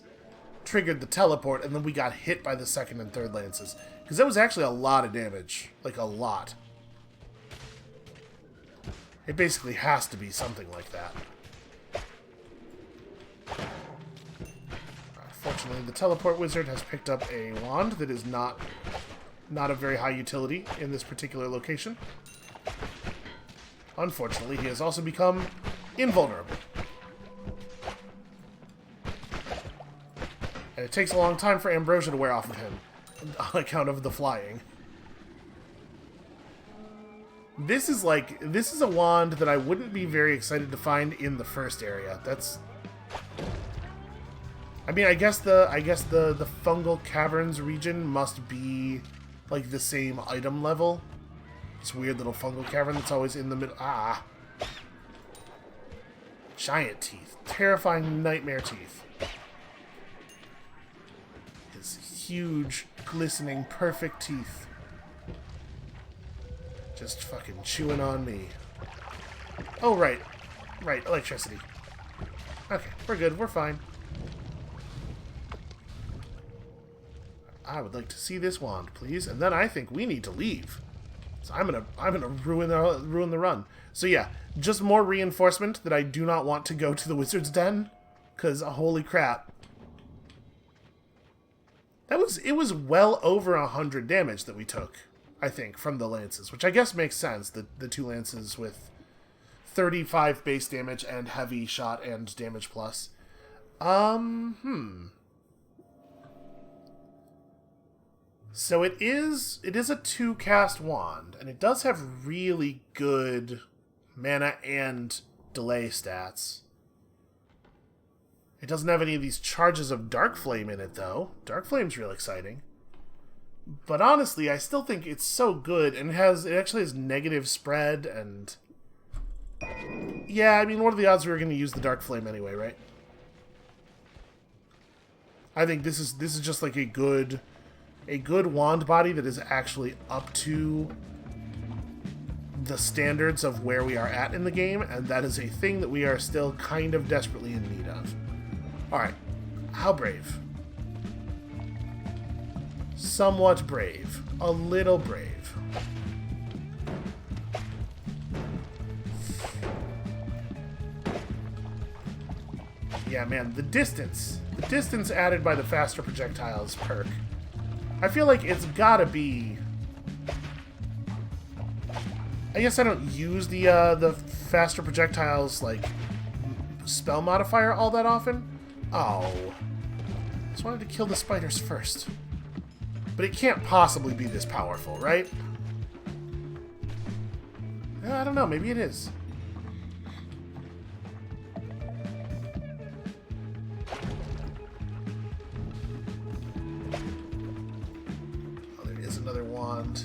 triggered the teleport and then we got hit by the second and third lances. Because that was actually a lot of damage. Like, a lot. It basically has to be something like that. Fortunately, the teleport wizard has picked up a wand that is not of very high utility in this particular location. Unfortunately, he has also become invulnerable. And it takes a long time for ambrosia to wear off of him, on account of the flying. This is a wand that I wouldn't be very excited to find in the first area. That's... I mean, I guess the fungal caverns region must be like the same item level. This weird little fungal cavern that's always in the middle. Ah. Giant teeth. Terrifying nightmare teeth. His huge, glistening, perfect teeth. Just fucking chewing on me. Oh, right. Right, electricity. Okay, we're good. We're fine. I would like to see this wand, please. And then I think we need to leave. So I'm gonna ruin the run. So yeah, just more reinforcement that I do not want to go to the wizard's den. Cause holy crap. It was well over 100 damage that we took, I think, from the lances, which I guess makes sense. The two lances with 35 base damage and heavy shot and damage plus. So it is a 2-cast wand, and it does have really good mana and delay stats. It doesn't have any of these charges of Dark Flame in it, though. Dark Flame's real exciting. But honestly, I still think it's so good, and it actually has negative spread, and... Yeah, I mean, what are the odds we were going to use the Dark Flame anyway, right? I think this is just like a good wand body that is actually up to the standards of where we are at in the game, and that is a thing that we are still kind of desperately in need of. Alright, how brave? Somewhat brave. A little brave. Yeah, man, the distance added by the faster projectiles perk. I feel like it's gotta be... I guess I don't use the faster projectiles, like, spell modifier all that often. Oh. Just wanted to kill the spiders first. But it can't possibly be this powerful, right? I don't know, maybe it is. Oh, there is another wand.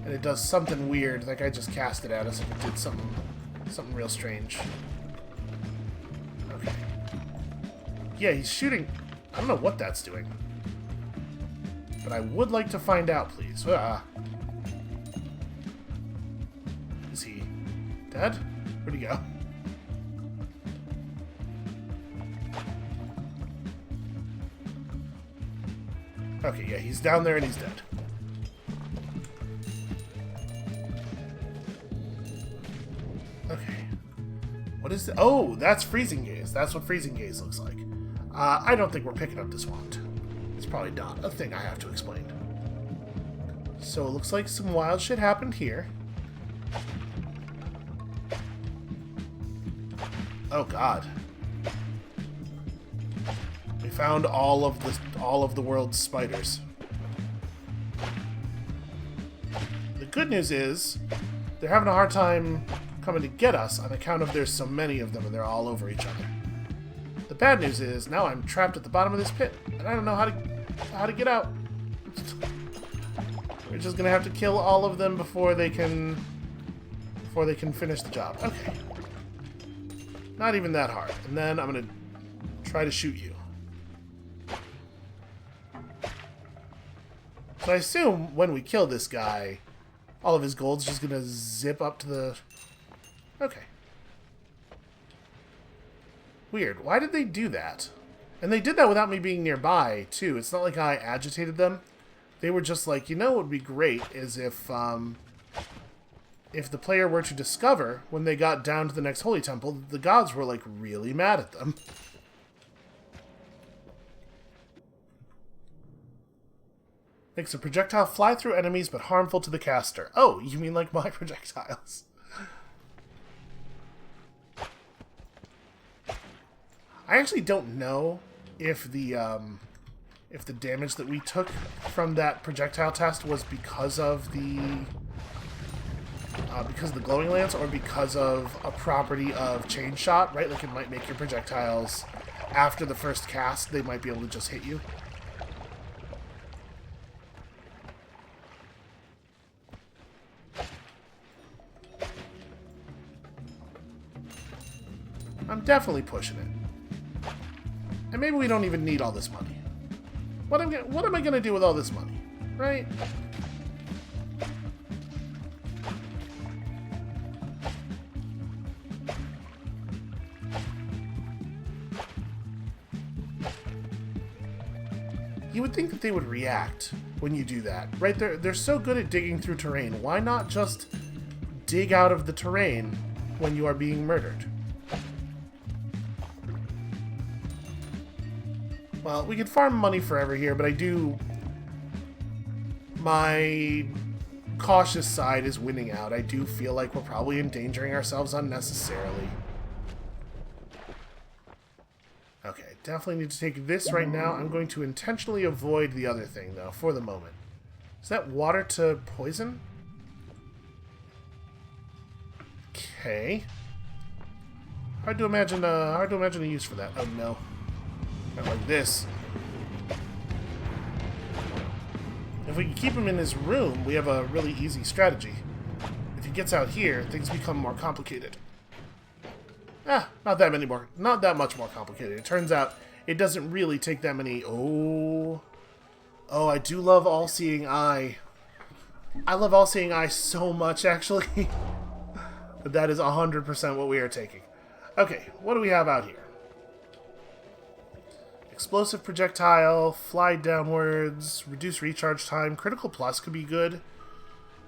And it does something weird, like I just cast it at us and it did something real strange. Okay. Yeah, he's shooting... I don't know what that's doing. But I would like to find out, please. Is he dead? Where'd he go? Okay, yeah, he's down there and he's dead. Okay. What is that? Oh, that's Freezing Gaze. That's what Freezing Gaze looks like. I don't think we're picking up this wand. It's probably not a thing I have to explain. So it looks like some wild shit happened here. Oh god. We found all of the world's spiders. The good news is they're having a hard time coming to get us on account of there's so many of them and they're all over each other. The bad news is now I'm trapped at the bottom of this pit and I don't know how to get out. We're just gonna have to kill all of them before they can finish the job. Okay. Not even that hard. And then I'm gonna try to shoot you. So I assume when we kill this guy, all of his gold's just gonna zip up to the... Okay. Weird. Why did they do that? And they did that without me being nearby, too. It's not like I agitated them. They were just like, you know what would be great is if the player were to discover, when they got down to the next holy temple, the gods were, like, really mad at them. Makes a projectile fly through enemies, but harmful to the caster. Oh, you mean like my projectiles. I actually don't know if the damage that we took from that projectile test was because of the glowing lance or because of a property of chain shot, right? Like it might make your projectiles after the first cast, they might be able to just hit you. I'm definitely pushing it. And maybe we don't even need all this money. What am I gonna do with all this money? Right? You would think that they would react when you do that, right? They're so good at digging through terrain. Why not just dig out of the terrain when you are being murdered? Well, we could farm money forever here, but my cautious side is winning out. I do feel like we're probably endangering ourselves unnecessarily. Okay, definitely need to take this right now. I'm going to intentionally avoid the other thing, though, for the moment. Is that water to poison? Okay. Hard to imagine a use for that. Oh no. Not like this. If we can keep him in his room, we have a really easy strategy. If he gets out here, things become more complicated. Not that much more complicated. It turns out it doesn't really take that many... Oh, I do love All-Seeing Eye. I love All-Seeing Eye so much, actually. But that is 100% what we are taking. Okay, what do we have out here? Explosive projectile, fly downwards, reduce recharge time, critical plus could be good,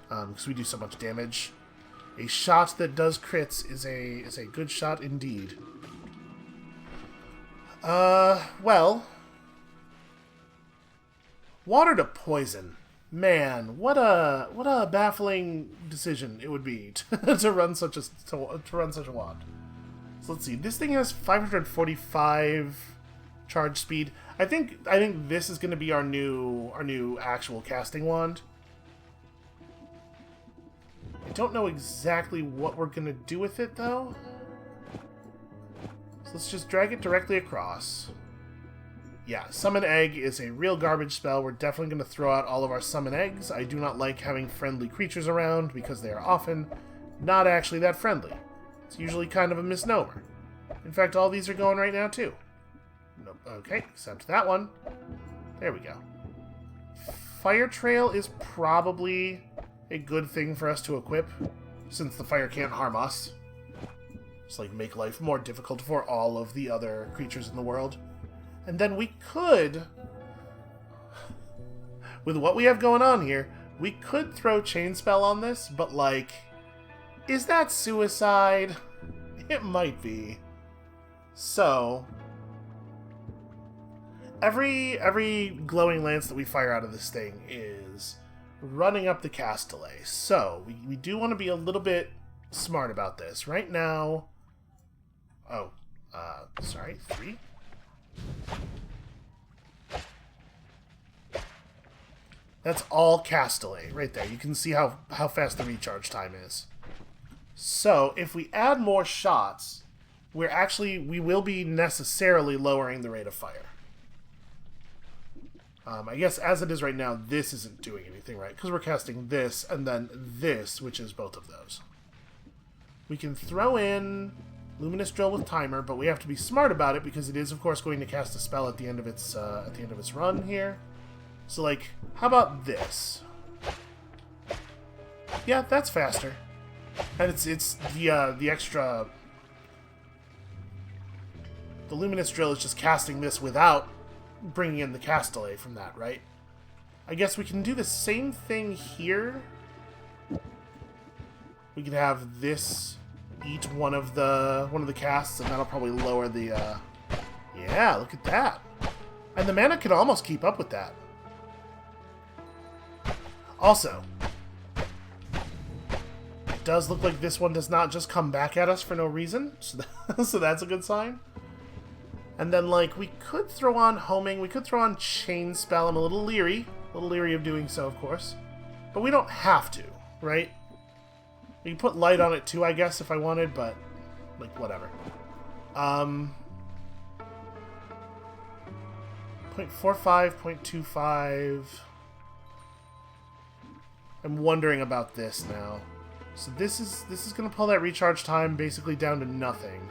because we do so much damage. A shot that does crits is a good shot indeed. Well, water to poison. Man, what a baffling decision it would be to run such a wand. So let's see. This thing has 545 charge speed. I think this is going to be our new actual casting wand. I don't know exactly what we're going to do with it, though. So let's just drag it directly across. Yeah, Summon Egg is a real garbage spell. We're definitely going to throw out all of our Summon Eggs. I do not like having friendly creatures around because they are often not actually that friendly. It's usually kind of a misnomer. In fact, all these are going right now, too. Nope. Okay, except that one. There we go. Fire Trail is probably a good thing for us to equip, since the fire can't harm us. Just like make life more difficult for all of the other creatures in the world. And then we could, with what we have going on here, we could throw Chain Spell on this, but like, is that suicide? It might be. So, every glowing lance that we fire out of this thing is running up the cast delay. So, we do want to be a little bit smart about this. Right now... Oh, sorry, 3? That's all cast delay right there. You can see how fast the recharge time is. So, if we add more shots, we will be necessarily lowering the rate of fire. I guess as it is right now, this isn't doing anything, right? Because we're casting this and then this, which is both of those. We can throw in Luminous Drill with timer, but we have to be smart about it because it is, of course, going to cast a spell at the end of its run here. So, like, how about this? Yeah, that's faster, and it's the extra. The Luminous Drill is just casting this without bringing in the cast delay from that, right? I guess we can do the same thing here. We could have this eat one of the casts, and that'll probably lower the. Yeah, look at that, and the mana can almost keep up with that. Also, it does look like this one does not just come back at us for no reason, so that's a good sign. And then, like, we could throw on Homing, we could throw on Chain Spell. I'm a little leery of doing so, of course. But we don't have to, right? We can put Light on it too, I guess, if I wanted, but, like, whatever. 0.45, 0.25... I'm wondering about this now. So this is going to pull that recharge time basically down to nothing.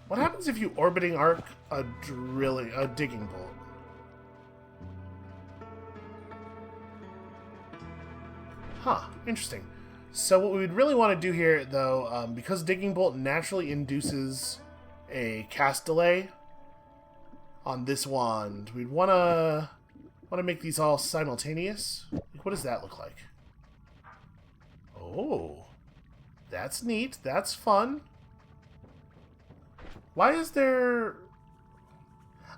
What happens if you orbiting arc a digging bolt? Huh, interesting. So what we would really want to do here, though, because digging bolt naturally induces a cast delay on this wand, we'd want to make these all simultaneous. What does that look like? Oh, that's neat. That's fun. Why is there...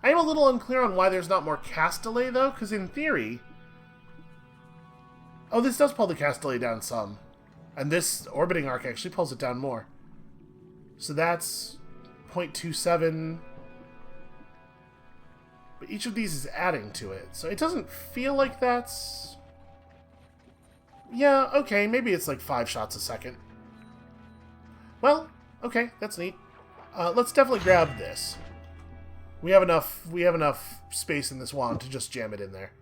I am a little unclear on why there's not more cast delay, though, because in theory... Oh, this does pull the cast delay down some. And this orbiting arc actually pulls it down more. So that's 0.27. But each of these is adding to it. So it doesn't feel like that's... Yeah, okay, maybe it's like 5 shots a second. Well, okay, that's neat. Let's definitely grab this. We have enough space in this wand to just jam it in there.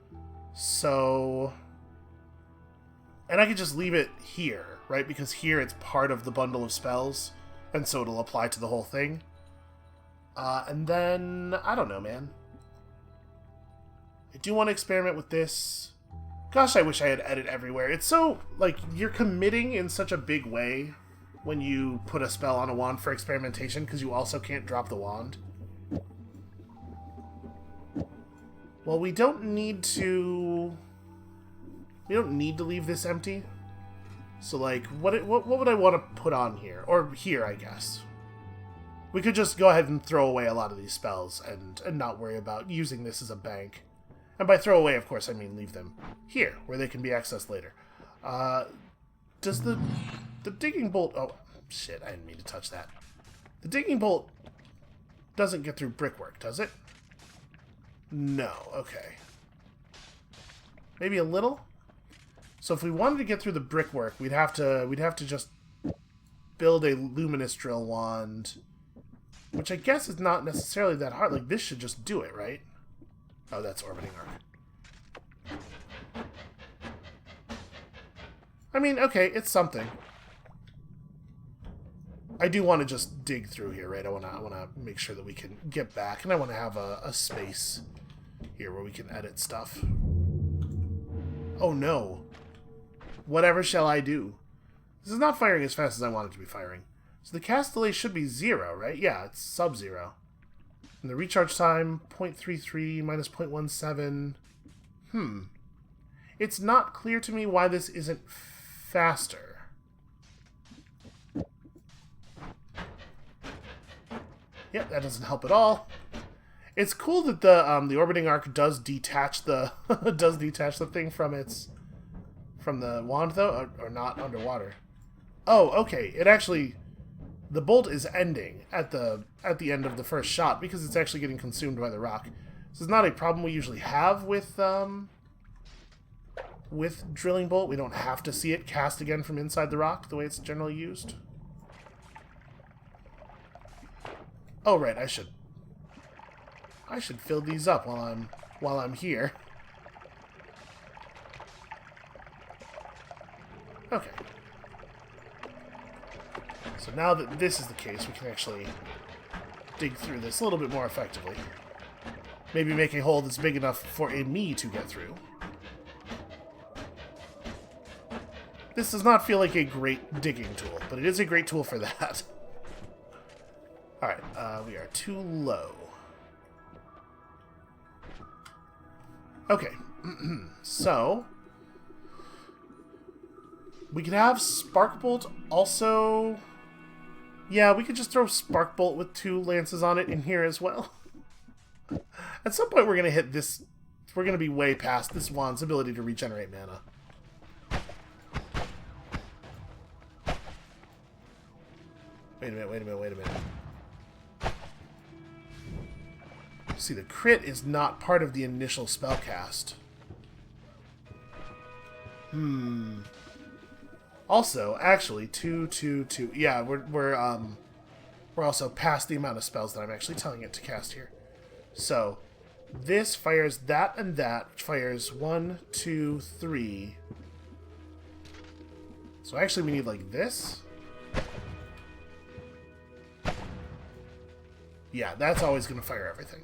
So... And I could just leave it here, right? Because here it's part of the bundle of spells, and so it'll apply to the whole thing. And then, I don't know, man. I do want to experiment with this. Gosh, I wish I had edit everywhere. It's so, like, you're committing in such a big way when you put a spell on a wand for experimentation, because you also can't drop the wand. Well, we don't need to... We don't need to leave this empty. So, like, what would I want to put on here? Or here, I guess. We could just go ahead and throw away a lot of these spells and not worry about using this as a bank. And by throw away, of course, I mean leave them here, where they can be accessed later. Does the digging bolt... Oh, shit, I didn't mean to touch that. The digging bolt doesn't get through brickwork, does it? No, okay. Maybe a little? So if we wanted to get through the brickwork, we'd have to just build a luminous drill wand, which I guess is not necessarily that hard. Like, this should just do it, right? Oh, that's orbiting arc. I mean, okay, it's something. I do want to just dig through here, right? I want to make sure that we can get back, and I want to have a space here where we can edit stuff. Oh no. Whatever shall I do? This is not firing as fast as I want it to be firing. So the cast delay should be 0, right? Yeah, it's sub-0. And the recharge time, 0.33 minus 0.17. It's not clear to me why this isn't faster. Yep, that doesn't help at all. It's cool that the orbiting arc does detach the thing from the wand, though, or not underwater. Oh, okay. It actually, the bolt is ending at the end of the first shot because it's actually getting consumed by the rock. This is not a problem we usually have with drilling bolt. We don't have to see it cast again from inside the rock the way it's generally used. Oh, right. I should fill these up while I'm here. Okay. So now that this is the case, we can actually dig through this a little bit more effectively. Maybe make a hole that's big enough for me to get through. This does not feel like a great digging tool, but it is a great tool for that. Alright, we are too low. Okay, so... we could have Sparkbolt also... Yeah, we could just throw Sparkbolt with 2 lances on it in here as well. At some point we're going to hit this... We're going to be way past this wand's ability to regenerate mana. Wait a minute. See, the crit is not part of the initial spellcast. Also, actually, 2. Yeah, we're also past the amount of spells that I'm actually telling it to cast here. So, this fires that and that, which fires 1, 2, 3. So actually we need like this. Yeah, that's always going to fire everything.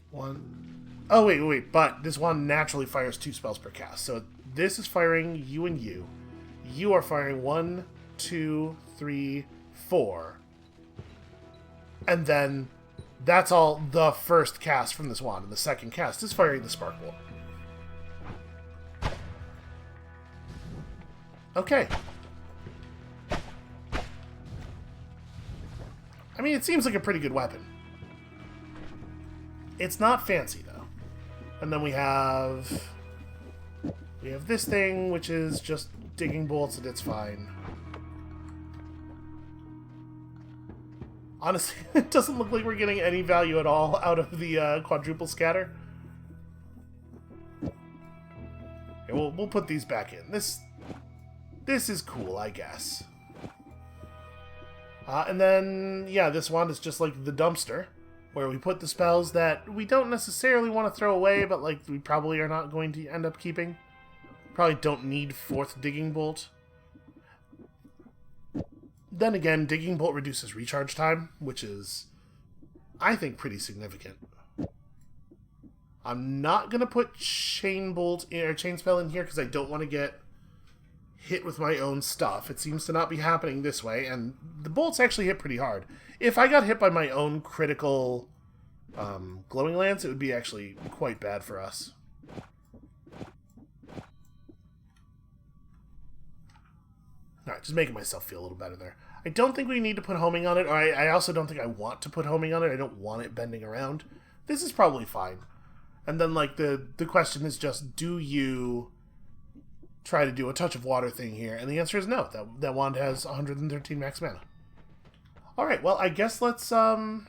One. Oh, wait. But this one naturally fires 2 spells per cast. So this is firing you and you. You are firing 1, 2, 3, 4. And then that's all the first cast from this wand. And the second cast is firing the Sparkbolt. Okay. I mean, it seems like a pretty good weapon. It's not fancy, though. And then we have We have this thing, which is just digging bolts, and it's fine. Honestly, it doesn't look like we're getting any value at all out of the quadruple scatter. Okay, we'll put these back in. This is cool, I guess. And then, yeah, this wand is just like the dumpster, where we put the spells that we don't necessarily want to throw away, but like we probably are not going to end up keeping. Probably don't need fourth digging bolt. Then again, digging bolt reduces recharge time, which is, I think, pretty significant. I'm not gonna put chain bolt in, or chain spell in here because I don't want to get hit with my own stuff. It seems to not be happening this way, and the bolts actually hit pretty hard. If I got hit by my own critical glowing lance, it would be actually quite bad for us. Alright, just making myself feel a little better there. I don't think we need to put homing on it, or I also don't think I want to put homing on it. I don't want it bending around. This is probably fine. And then, like, the question is just, do you try to do a touch of water thing here? And the answer is no. That wand has 113 max mana. Alright, well, I guess let's, do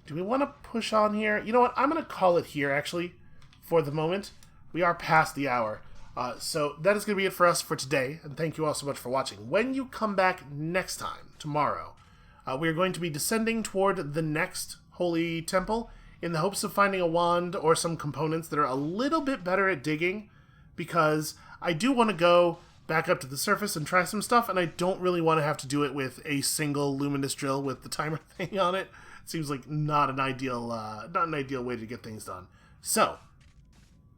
we want to push on here? You know what? I'm going to call it here, actually, for the moment. We are past the hour. So that is going to be it for us for today, and thank you all so much for watching. When you come back next time, tomorrow, we are going to be descending toward the next Holy Temple in the hopes of finding a wand or some components that are a little bit better at digging, because I do want to go back up to the surface and try some stuff, and I don't really want to have to do it with a single luminous drill with the timer thing on it. It seems like not an ideal way to get things done. So,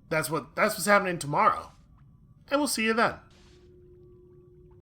that's what's happening tomorrow. And we'll see you then.